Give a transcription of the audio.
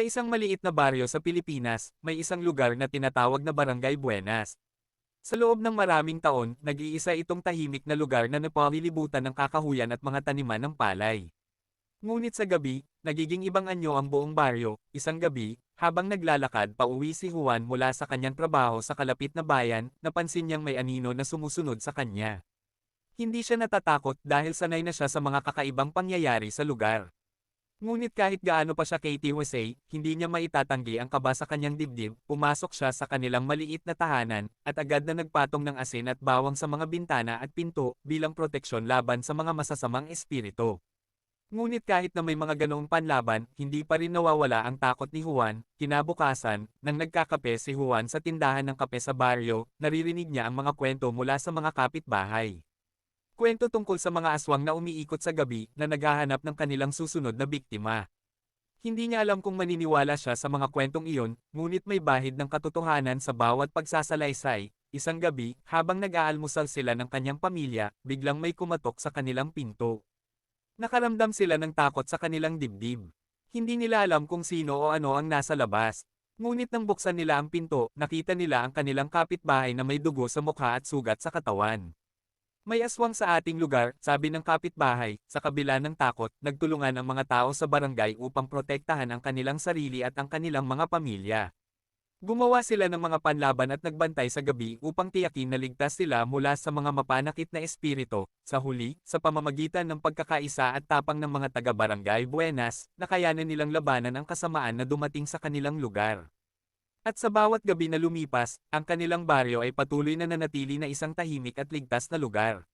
Sa isang maliit na baryo sa Pilipinas, may isang lugar na tinatawag na Barangay Buenas. Sa loob ng maraming taon, nag-iisa itong tahimik na lugar na napalilibutan ng kakahuyan at mga taniman ng palay. Ngunit sa gabi, nagiging ibang anyo ang buong baryo. Isang gabi, habang naglalakad pauwi si Juan mula sa kanyang trabaho sa kalapit na bayan, napansin niyang may anino na sumusunod sa kanya. Hindi siya natatakot dahil sanay na siya sa mga kakaibang pangyayari sa lugar. Ngunit kahit gaano pa siya KTWSA, hindi niya maitatanggi ang kaba sa kanyang dibdib, pumasok siya sa kanilang maliit na tahanan, at agad na nagpatong ng asin at bawang sa mga bintana at pinto, bilang proteksyon laban sa mga masasamang espiritu. Ngunit kahit na may mga ganoong panlaban, hindi pa rin nawawala ang takot ni Juan. Kinabukasan, nang nagkakape si Juan sa tindahan ng kape sa baryo, naririnig niya ang mga kwento mula sa mga kapitbahay. Kwento tungkol sa mga aswang na umiikot sa gabi na naghahanap ng kanilang susunod na biktima. Hindi niya alam kung maniniwala siya sa mga kwentong iyon, ngunit may bahid ng katotohanan sa bawat pagsasalaysay. Isang gabi, habang nag-aalmusal sila ng kanyang pamilya, biglang may kumatok sa kanilang pinto. Nakaramdam sila ng takot sa kanilang dibdib. Hindi nila alam kung sino o ano ang nasa labas. Ngunit nang buksan nila ang pinto, nakita nila ang kanilang kapitbahay na may dugo sa mukha at sugat sa katawan. May aswang sa ating lugar, sabi ng kapitbahay. Sa kabila ng takot, nagtulungan ang mga tao sa barangay upang protektahan ang kanilang sarili at ang kanilang mga pamilya. Gumawa sila ng mga panlaban at nagbantay sa gabi upang tiyakin na ligtas sila mula sa mga mapanakit na espiritu. Sa huli, sa pamamagitan ng pagkakaisa at tapang ng mga taga-barangay Buenas, nakayanan nilang labanan ang kasamaan na dumating sa kanilang lugar. At sa bawat gabi na lumipas, ang kanilang baryo ay patuloy na nanatili na isang tahimik at ligtas na lugar.